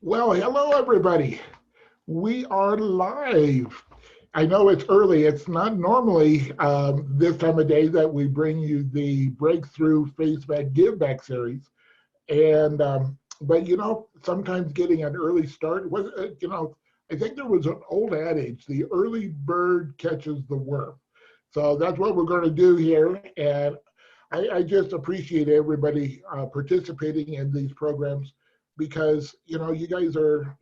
Well, hello everybody. We are live. I know it's early. It's not normally this time of day that we bring you the Breakthrough Face Back Give Back series. And but sometimes getting an early start was I think there was an old adage: the early bird catches the worm. So that's what we're going to do here. And I just appreciate everybody participating in these programs because you guys are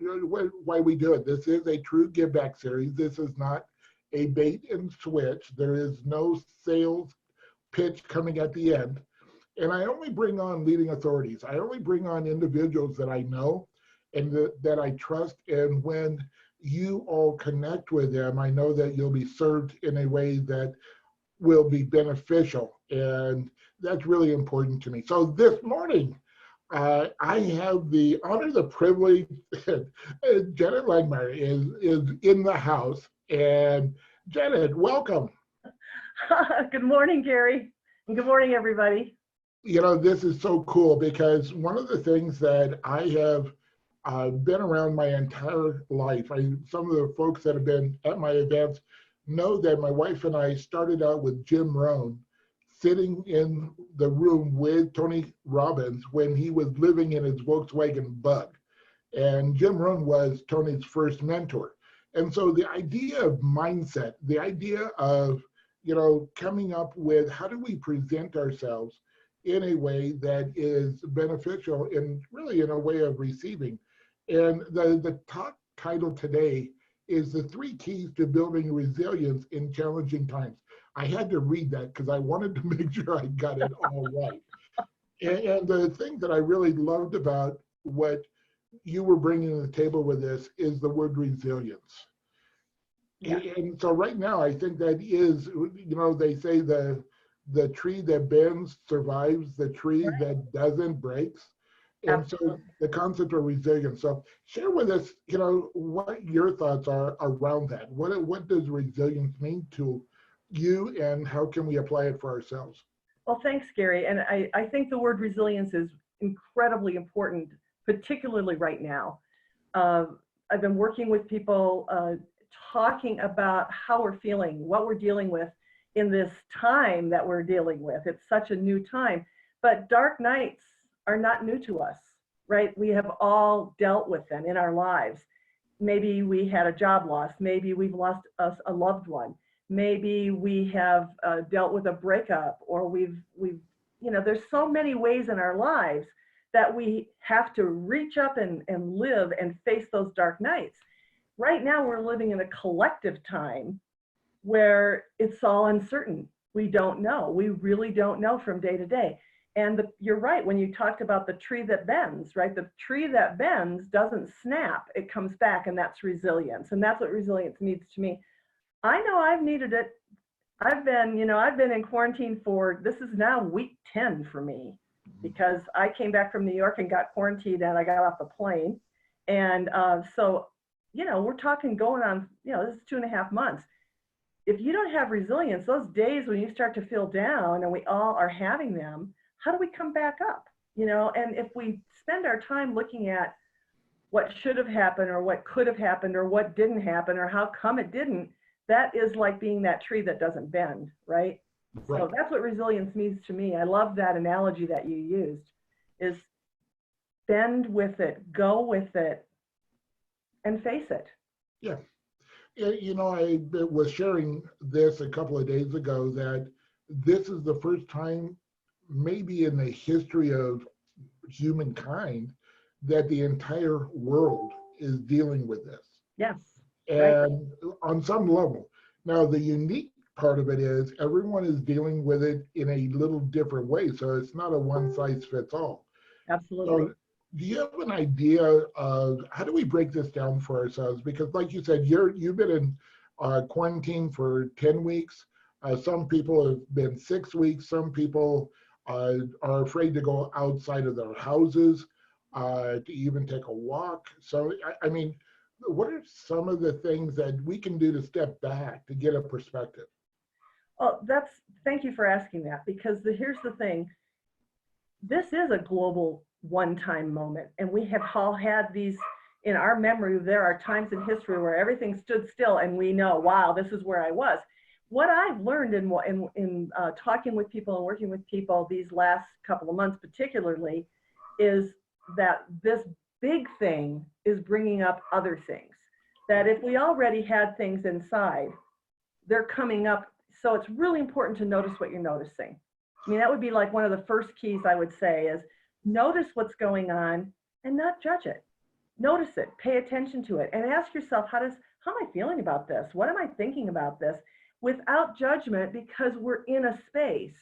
why we do it. This is a true give back series. This is not a bait and switch. There is no sales pitch coming at the end. And I only bring on leading authorities. I only bring on individuals that I know and that I trust. And when you all connect with them, I know that you'll be served in a way that will be beneficial. And that's really important to me. So this morning, I have the honor, the privilege, Janet Langmeier is in the house. And Janet, welcome. Good morning, Gary. And good morning, everybody. This is so cool because one of the things that I have been around my entire life, some of the folks that have been at my events know that my wife and I started out with Jim Rohn sitting in the room with Tony Robbins when he was living in his Volkswagen Bug. And Jim Rohn was Tony's first mentor. And so the idea of mindset, the idea of, coming up with how do we present ourselves in a way that is beneficial and really in a way of receiving. And the talk title today is the 3 keys to building resilience in challenging times. I had to read that because I wanted to make sure I got it all right. And the thing that I really loved about what you were bringing to the table with this is the word resilience. Yeah. And so right now, I think that is, they say the tree that bends survives, the tree that doesn't breaks. And Absolutely. so the concept of resilience. So share with us, what your thoughts are around that. What does resilience mean to you and how can we apply it for ourselves? Well, thanks, Gary. And I think the word resilience is incredibly important, particularly right now. I've been working with people talking about how we're feeling, what we're dealing with in this time that we're dealing with. It's such a new time, but dark nights are not new to us, right? We have all dealt with them in our lives. Maybe we had a job loss. Maybe we've lost a loved one. Maybe we have dealt with a breakup, or there's so many ways in our lives that we have to reach up and live and face those dark nights. Right now, we're living in a collective time where it's all uncertain. We don't know. We really don't know from day to day. And you're right, when you talked about the tree that bends, right? The tree that bends doesn't snap, it comes back, and that's resilience. And that's what resilience means to me. I know I've needed it. I've been in quarantine this is now week 10 for me, because I came back from New York and got quarantined and I got off the plane. And we're talking going on, this is 2.5 months. If you don't have resilience, those days when you start to feel down, and we all are having them, how do we come back up? And if we spend our time looking at what should have happened or what could have happened or what didn't happen or how come it didn't, that is like being that tree that doesn't bend, right? Right. So that's what resilience means to me. I love that analogy that you used, is bend with it, go with it, and face it. Yeah. I was sharing this a couple of days ago that this is the first time maybe in the history of humankind that the entire world is dealing with this. Yes. And on some level. Now, the unique part of it is everyone is dealing with it in a little different way. So it's not a one size fits all. Absolutely. So do you have an idea of how do we break this down for ourselves? Because like you said, you've been in quarantine for 10 weeks. Some people have been 6 weeks. Some people are afraid to go outside of their houses to even take a walk. So, I mean, what are some of the things that we can do to step back to get a perspective? Well, thank you for asking that, because here's the thing. This is a global one-time moment, and we have all had these in our memory, there are times in history where everything stood still and we know, wow, this is where I was. What I've learned in talking with people and working with people these last couple of months particularly is that this big thing is bringing up other things. That if we already had things inside, they're coming up. So it's really important to notice what you're noticing. I mean, that would be like one of the first keys I would say is notice what's going on and not judge it. Notice it, pay attention to it, and ask yourself, how am I feeling about this? What am I thinking about this? Without judgment, because we're in a space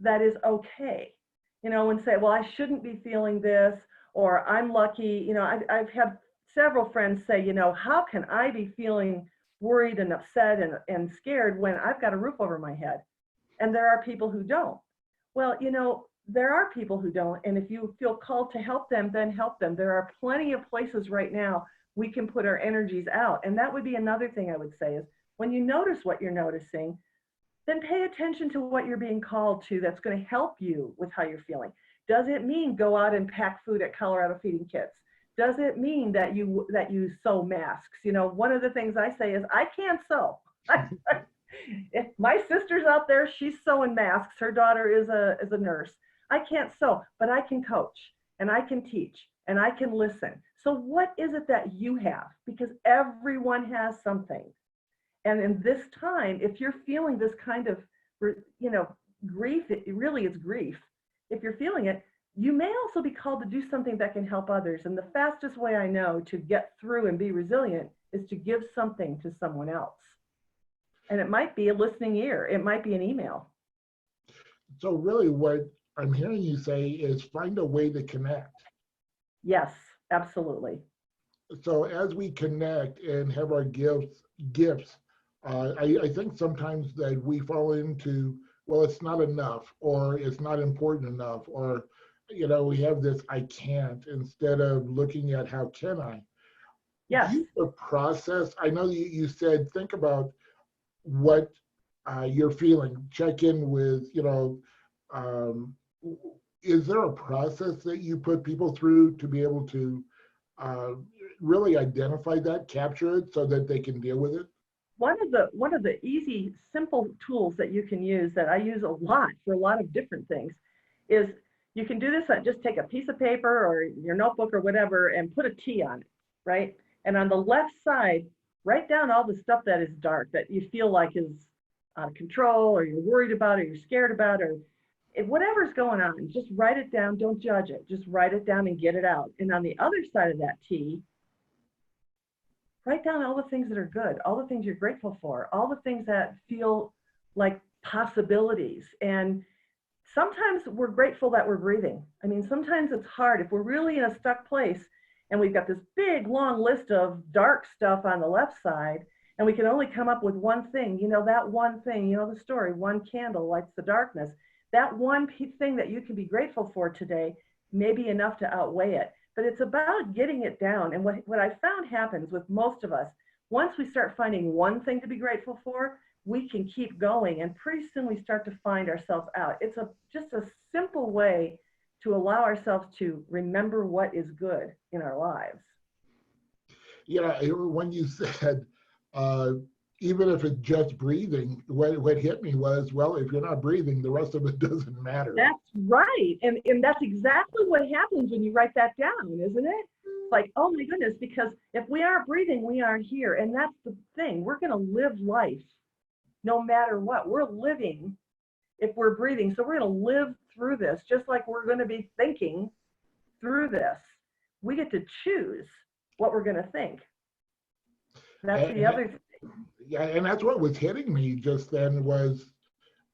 that is okay. And say, well, I shouldn't be feeling this, or I'm lucky. I've had several friends say, how can I be feeling worried and upset and scared when I've got a roof over my head? And there are people who don't. Well, there are people who don't. And if you feel called to help them, then help them. There are plenty of places right now we can put our energies out. And that would be another thing I would say is when you notice what you're noticing, then pay attention to what you're being called to that's going to help you with how you're feeling. Does it mean go out and pack food at Colorado Feeding Kids? Does it mean that you sew masks? One of the things I say is I can't sew. If my sister's out there, she's sewing masks. Her daughter is a nurse. I can't sew, but I can coach and I can teach and I can listen. So what is it that you have? Because everyone has something. And in this time, if you're feeling this kind of, grief, it really is grief. If you're feeling it, you may also be called to do something that can help others. And the fastest way I know to get through and be resilient is to give something to someone else. And it might be a listening ear. It might be an email. So really what I'm hearing you say is find a way to connect. Yes, absolutely. So as we connect and have our gifts, I think sometimes that we fall into, well, it's not enough, or it's not important enough, or, we have this I can't, instead of looking at how can I. Yes. The process, I know you said, think about what you're feeling, check in with, is there a process that you put people through to be able to really identify that, capture it so that they can deal with it? One of the easy, simple tools that you can use that I use a lot for a lot of different things is you can do this. Just take a piece of paper or your notebook or whatever and put a T on it, right? And on the left side, write down all the stuff that is dark that you feel like is out of control, or you're worried about, or you're scared about, or whatever's going on. Just write it down. Don't judge it. Just write it down and get it out. And on the other side of that T, write down all the things that are good, all the things you're grateful for, all the things that feel like possibilities. And sometimes we're grateful that we're breathing. I mean, sometimes it's hard. If we're really in a stuck place and we've got this big, long list of dark stuff on the left side, and we can only come up with one thing, that one thing, the story, one candle lights the darkness. That one thing that you can be grateful for today may be enough to outweigh it. But it's about getting it down. And what I found happens with most of us, once we start finding one thing to be grateful for, we can keep going. And pretty soon we start to find ourselves out. It's just a simple way to allow ourselves to remember what is good in our lives. Yeah, when you said, even if it's just breathing, what hit me was, well, if you're not breathing, the rest of it doesn't matter. That's right. And that's exactly what happens when you write that down, isn't it? Like, oh my goodness, because if we aren't breathing, we aren't here. And that's the thing. We're going to live life no matter what. We're living if we're breathing. So we're going to live through this, just like we're going to be thinking through this. We get to choose what we're going to think. That's the other thing. Yeah, and that's what was hitting me just then was,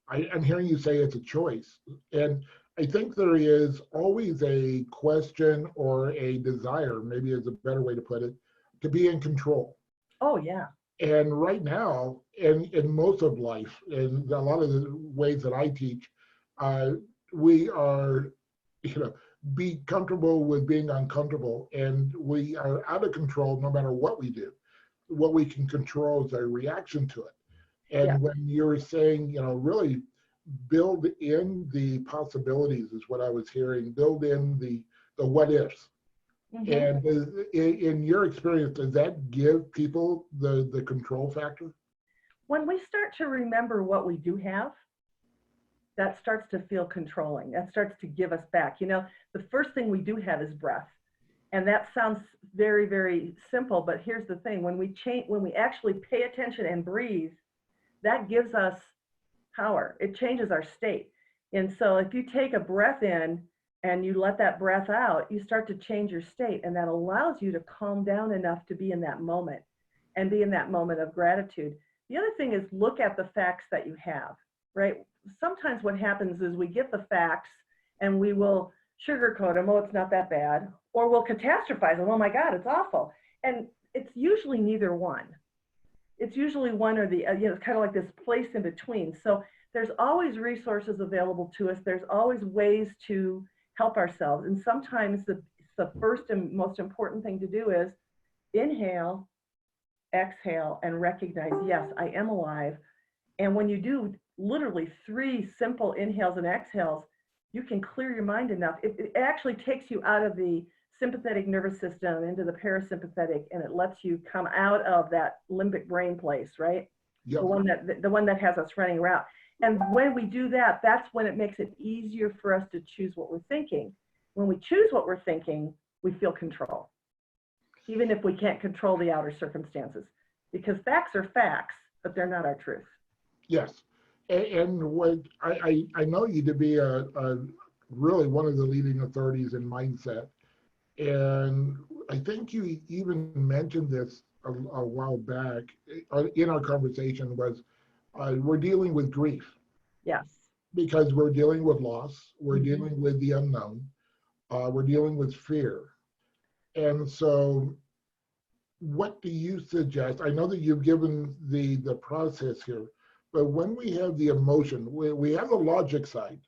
I'm hearing you say it's a choice. And I think there is always a question or a desire, maybe is a better way to put it, to be in control. Oh, yeah. And right now, in most of life, in a lot of the ways that I teach, we are, be comfortable with being uncomfortable. And we are out of control no matter what we do. What we can control is our reaction to it. And Yeah. when you're saying, really build in the possibilities is what I was hearing, build in the what ifs. Hmm. And in your experience, does that give people the control factor? When we start to remember what we do have, that starts to feel controlling. That starts to give us back. The first thing we do have is breath. And that sounds very, very simple, but here's the thing. When we actually pay attention and breathe, that gives us power. It changes our state. And so if you take a breath in and you let that breath out, you start to change your state. And that allows you to calm down enough to be in that moment and be in that moment of gratitude. The other thing is look at the facts that you have, right? Sometimes what happens is we get the facts and we will sugarcoat them. Oh, it's not that bad. Or we'll catastrophize them. Oh my God, it's awful. And it's usually neither one. It's usually one or the, it's kind of like this place in between. So there's always resources available to us. There's always ways to help ourselves. And sometimes the first and most important thing to do is inhale, exhale, and recognize, yes, I am alive. And when you do literally 3 simple inhales and exhales, you can clear your mind enough. It actually takes you out of the sympathetic nervous system into the parasympathetic, and it lets you come out of that limbic brain place, right? Yep. The one that has us running around. And when we do that, that's when it makes it easier for us to choose what we're thinking. When we choose what we're thinking, we feel control, even if we can't control the outer circumstances, because facts are facts, but they're not our truth. Yes. And what I know you to be a really one of the leading authorities in mindset. And I think you even mentioned this a while back in our conversation was we're dealing with grief Yes. because we're dealing with loss, we're Mhm. dealing with the unknown, we're dealing with fear. And so what do you suggest? I know that you've given the process here, but when we have the emotion, we have the logic side,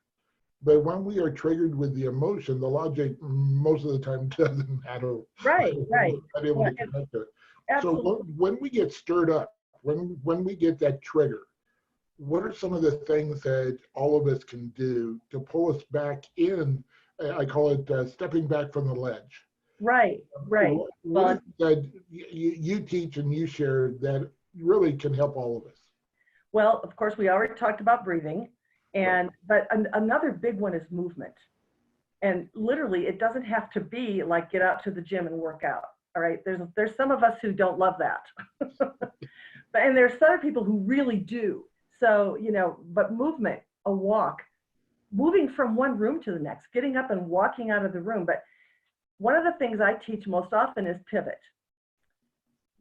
but when we are triggered with the emotion, the logic most of the time doesn't matter. Right, right. We're not able Well, to connect it. So absolutely. when we get stirred up, when we get that trigger, what are some of the things that all of us can do to pull us back in? I call it stepping back from the ledge. Right, right. What is Well, it that you teach and you share that really can help all of us? well, of course, we already talked about breathing, Right. but another big one is movement. And literally, it doesn't have to be like get out to the gym and work out. All right. There's some of us who don't love that, and there's other people who really do. So but movement, a walk, moving from one room to the next, getting up and walking out of the room. But one of the things I teach most often is pivot.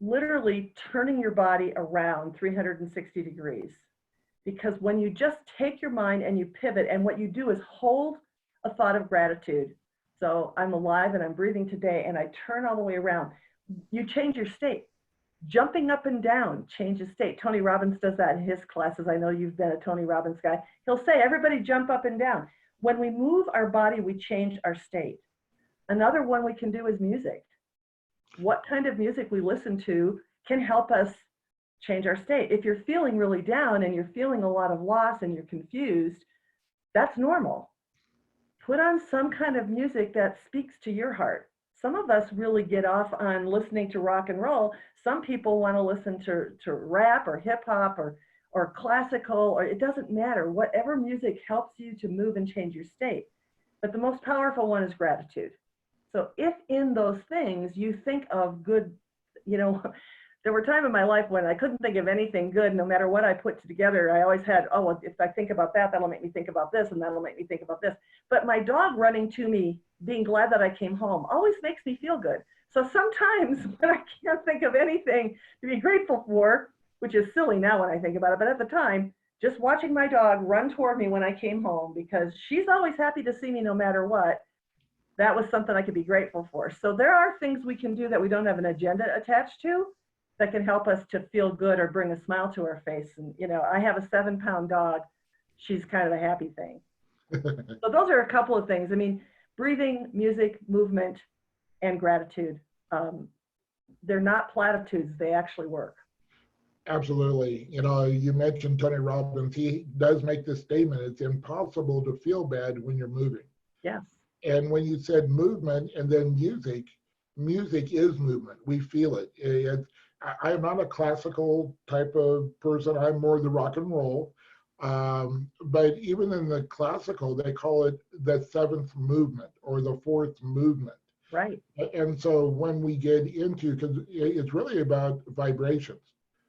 Literally turning your body around 360 degrees. Because when you just take your mind and you pivot, and what you do is hold a thought of gratitude. So I'm alive and I'm breathing today, and I turn all the way around. You change your state. Jumping up and down changes state. Tony Robbins does that in his classes. I know you've been a Tony Robbins guy. He'll say, everybody jump up and down. When we move our body, we change our state. Another one we can do is music. What kind of music we listen to can help us change our state. If you're feeling really down and you're feeling a lot of loss and you're confused, that's normal. Put on some kind of music that speaks to your heart. Some of us really get off on listening to rock and roll. Some people want to listen to rap or hip hop or classical, or it doesn't matter. Whatever music helps you to move and change your state. But the most powerful one is gratitude. So if in those things you think of good, there were times in my life when I couldn't think of anything good, no matter what I put together. I always had, oh, well, if I think about that, that'll make me think about this, and that'll make me think about this. But my dog running to me, being glad that I came home, always makes me feel good. So sometimes when I can't think of anything to be grateful for, which is silly now when I think about it, but at the time, just watching my dog run toward me when I came home, because she's always happy to see me no matter what, that was something I could be grateful for. So there are things we can do that we don't have an agenda attached to that can help us to feel good or bring a smile to our face. And, I have a 7-pound dog. She's kind of a happy thing. So those are a couple of things. I mean, breathing, music, movement, and gratitude. They're not platitudes. They actually work. Absolutely. You mentioned Tony Robbins. He does make this statement: it's impossible to feel bad when you're moving. Yes. And when you said movement and then music, music is movement. We feel it. I am not a classical type of person. I'm more the rock and roll. But even in the classical, they call it the seventh movement or the fourth movement. Right, And so when we get into, because it's really about vibrations,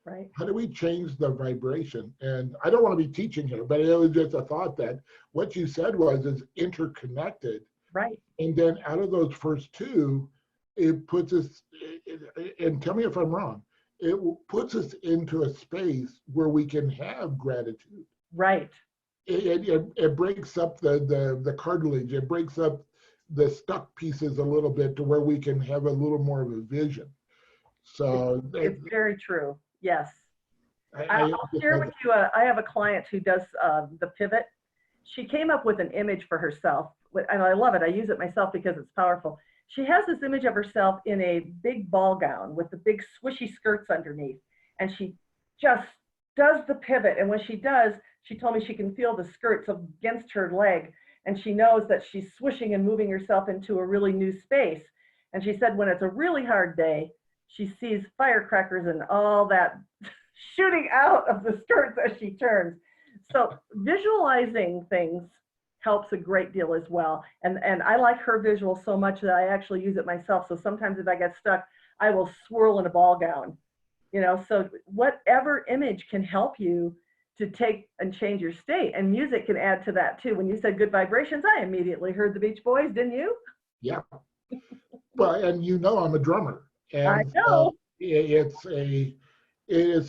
right, how do we change the vibration? And I don't want to be teaching here, but it was just a thought that what you said was is interconnected. right. And then out of those first two, it puts us, and tell me if I'm wrong, it puts us into a space where we can have gratitude. Right. It breaks up the cartilage, it breaks up the stuck pieces a little bit to where we can have a little more of a vision. So It's very true. Yes. I I'll share with you, I have a client who does the pivot. She came up with an image for herself, and I love it. I use it myself because it's powerful. She has this image of herself in a big ball gown with the big swishy skirts underneath, and she just does the pivot. And when she does, she told me she can feel the skirts against her leg, and she knows that she's swishing and moving herself into a really new space. And she said when it's a really hard day, she sees firecrackers and all that shooting out of the skirts as she turns. So visualizing things helps a great deal as well. And I like her visual so much that I actually use it myself. So sometimes if I get stuck, I will swirl in a ball gown, so whatever image can help you to take and change your state. And music can add to that too. When you said good vibrations, I immediately heard the Beach Boys, didn't you? yeah. Well, and I'm a drummer, I and know. it's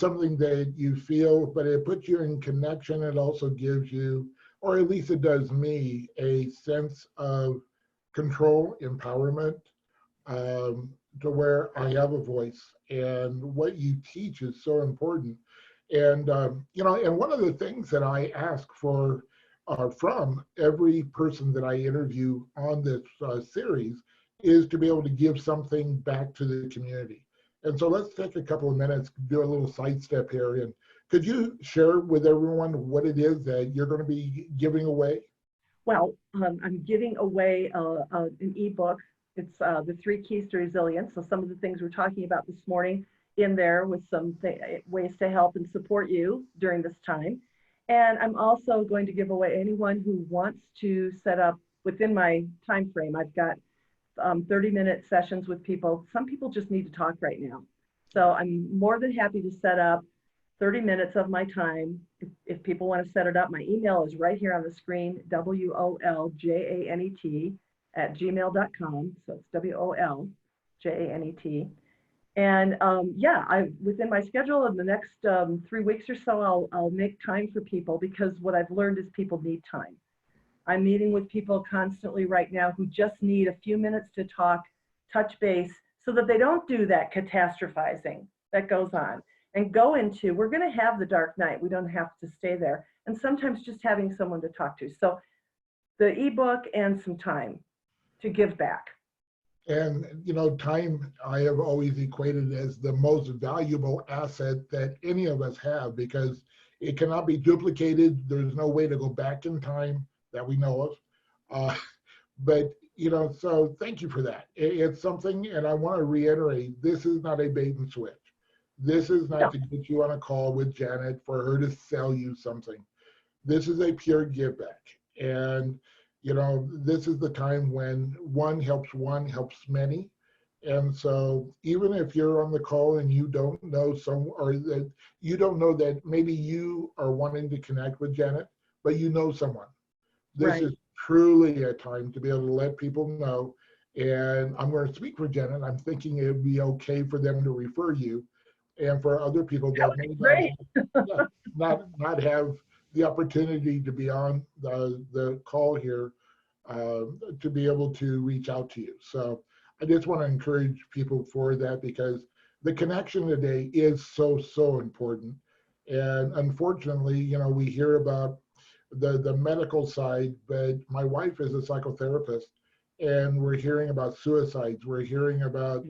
something that you feel, but it puts you in connection. It also gives you, or at least it does me, a sense of control, empowerment, to where I have a voice, and what you teach is so important. And and one of the things that I ask for from every person that I interview on this series is to be able to give something back to the community. And so let's take a couple of minutes, do a little sidestep here. And could you share with everyone what it is that you're going to be giving away? Well, I'm giving away an ebook. It's the 3 Keys to Resilience. So some of the things we're talking about this morning in there with some ways to help and support you during this time. And I'm also going to give away anyone who wants to set up within my time frame. I've got 30-minute sessions with people. Some people just need to talk right now. So I'm more than happy to set up 30 minutes of my time. If people want to set it up, my email is right here on the screen, woljanet@gmail.com. So it's woljanet. And within my schedule in the next 3 weeks or so, I'll make time for people, because what I've learned is people need time. I'm meeting with people constantly right now who just need a few minutes to talk, touch base, so that they don't do that catastrophizing that goes on and go into, we're going to have the dark night. We don't have to stay there. And sometimes just having someone to talk to. So the ebook and some time to give back. And time I have always equated as the most valuable asset that any of us have, because it cannot be duplicated. There's no way to go back in time that we know of. But so thank you for that. It's something, and I want to reiterate, this is not a bait and switch. This is not to get you on a call with Janet for her to sell you something. This is a pure give back. And this is the time when one helps many. And so even if you're on the call and you don't know or that you don't know that maybe you are wanting to connect with Janet, but you know someone, this is truly a time to be able to let people know. And I'm going to speak for Janet. I'm thinking it would be okay for them to refer you, and for other people that may not have the opportunity to be on the call here, to be able to reach out to you. So I just want to encourage people for that, because the connection today is so important. And unfortunately, we hear about the medical side, but my wife is a psychotherapist, and we're hearing about suicides. We're hearing about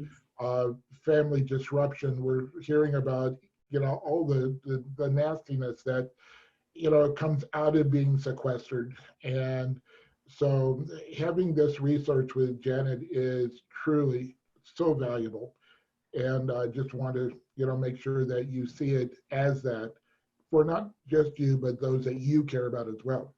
family disruption. We're hearing about, all the nastiness that, comes out of being sequestered. And so having this research with Janet is truly so valuable. And I just want to, make sure that you see it as that for not just you, but those that you care about as well.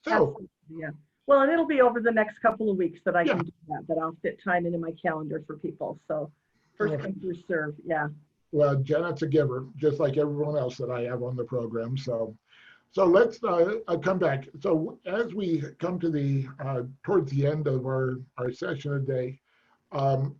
So, Absolutely, yeah. Well, and it'll be over the next couple of weeks that I yeah, can do that I'll fit time into my calendar for people. So first come, first serve, yeah. well, Janet's a giver, just like everyone else that I have on the program. So let's come back. So as we come to the towards the end of our session today, um,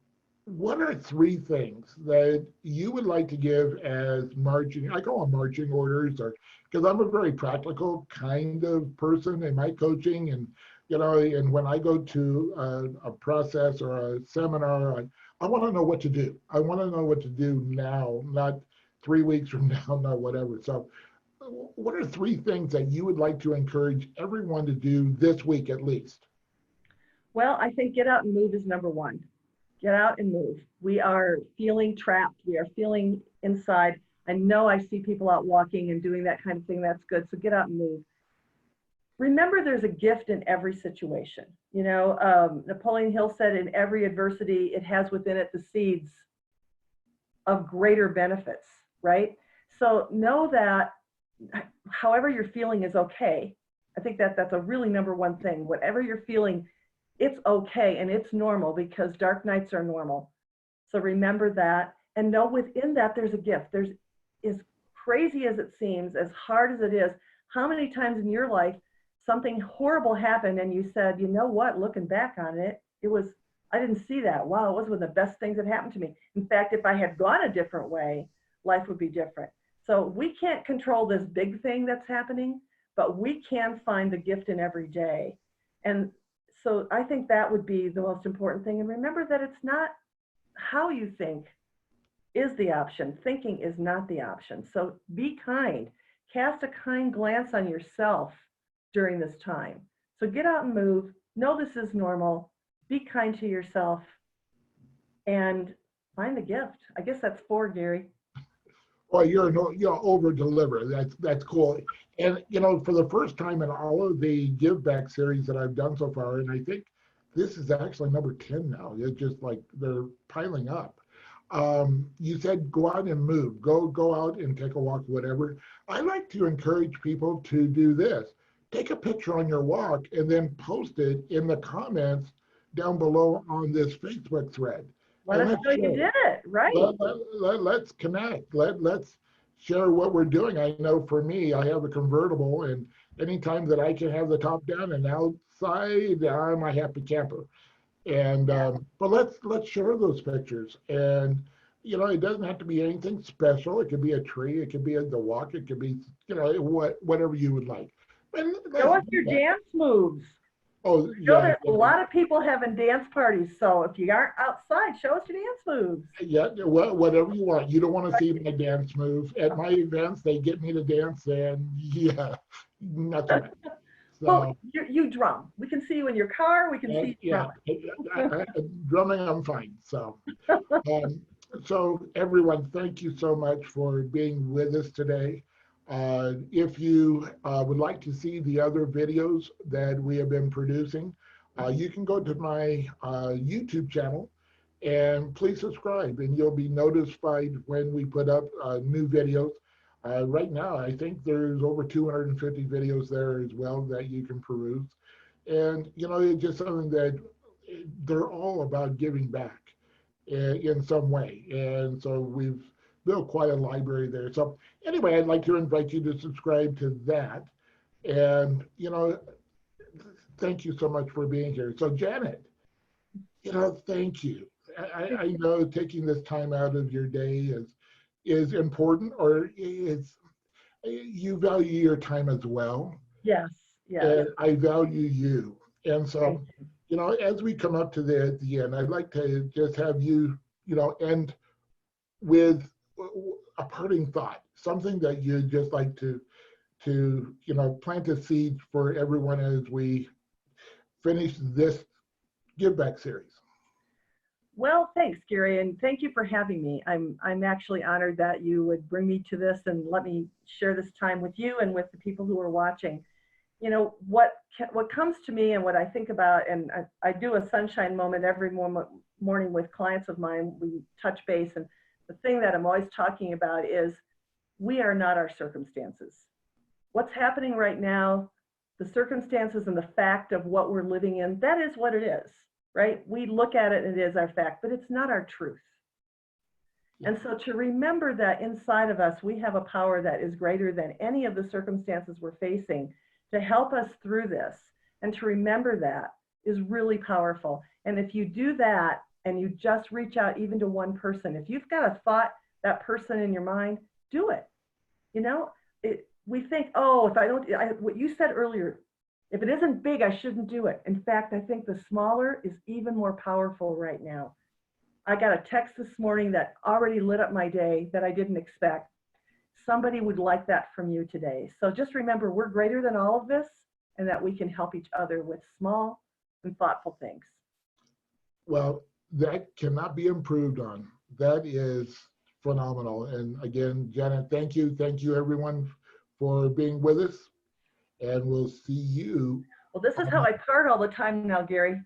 what are three things that you would like to give as marching? I call them marching orders, or because I'm a very practical kind of person in my coaching, and and when I go to a process or a seminar, I want to know what to do. I want to know what to do now, not 3 weeks from now, not whatever. So what are three things that you would like to encourage everyone to do this week at least? Well, I think get out and move is number one. Get out and move. We are feeling trapped. We are feeling inside. I know I see people out walking and doing that kind of thing. That's good. So get out and move. Remember, there's a gift in every situation. Napoleon Hill said, in every adversity, it has within it the seeds of greater benefits, right? So know that however you're feeling is okay. I think that that's a really number one thing. Whatever you're feeling, it's okay and it's normal, because dark nights are normal. So remember that, and know within that there's a gift. There's, as crazy as it seems, as hard as it is, how many times in your life something horrible happened and you said, you know what, looking back on it, I didn't see that. Wow, it was one of the best things that happened to me. In fact, if I had gone a different way, life would be different. So we can't control this big thing that's happening, but we can find the gift in every day. And so I think that would be the most important thing. And remember that it's not how you think is the option. Thinking is not the option. So be kind. Cast a kind glance on yourself during this time. So get out and move. Know this is normal. Be kind to yourself and find the gift. I guess that's four, Gary. Well, you're over deliver. That's cool. And for the first time in all of the give back series that I've done so far, and I think this is actually number 10 now. It's just like they're piling up. You said go out and move. Go out and take a walk, whatever. I like to encourage people to do this. Take a picture on your walk and then post it in the comments down below on this Facebook thread. Let us know you did it, right? Let's connect. Let's share what we're doing. I know for me, I have a convertible, and anytime that I can have the top down and outside, I'm a happy camper. And but let's share those pictures. And it doesn't have to be anything special. It could be a tree. It could be the walk. It could be whatever you would like. Show us your dance moves. Oh, yeah. A lot of people having dance parties. So if you aren't outside, show us your dance moves. Yeah, whatever you want. You don't want to see my dance move. At my events, they get me to dance, and yeah, nothing. So, well, you drum. We can see you in your car. We can see you drumming. Drumming, I'm fine. So everyone, thank you so much for being with us today. If you would like to see the other videos that we have been producing, you can go to my YouTube channel and please subscribe, and you'll be notified when we put up new videos. Right now, I think there's over 250 videos there as well that you can peruse. And, it's just something that they're all about giving back in some way. And so we've built quite a library there. So anyway, I'd like to invite you to subscribe to that. And, thank you so much for being here. So Janet, thank you. I know taking this time out of your day is important, or you value your time as well. Yes, yes. And I value you. And so, as we come up to the end, I'd like to just have you, end with a parting thought, something that you'd just like to plant a seed for everyone as we finish this Give Back series. Well, thanks, Gary, and thank you for having me. I'm actually honored that you would bring me to this and let me share this time with you and with the people who are watching. What comes to me and what I think about, and I do a sunshine moment every morning with clients of mine, we touch base, and the thing that I'm always talking about is we are not our circumstances. What's happening right now, the circumstances and the fact of what we're living in, that is what it is, right? We look at it and it is our fact, but it's not our truth. And so to remember that inside of us, we have a power that is greater than any of the circumstances we're facing to help us through this. And to remember that is really powerful. And if you do that and you just reach out even to one person, if you've got a thought, that person in your mind, do it. You know, we think, oh, if I don't, what you said earlier, if it isn't big, I shouldn't do it. In fact, I think the smaller is even more powerful right now. I got a text this morning that already lit up my day that I didn't expect. Somebody would like that from you today. So just remember, we're greater than all of this, and that we can help each other with small and thoughtful things. Well, that cannot be improved on. That is phenomenal. And again, Janet, thank you. Thank you, everyone, for being with us. And we'll see you. Well, this is how I part all the time now, Gary.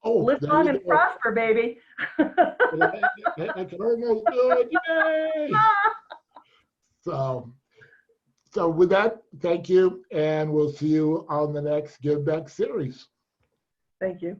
Oh, live long and prosper, baby. I can almost do it. Yay! So with that, thank you. And we'll see you on the next Give Back series. Thank you.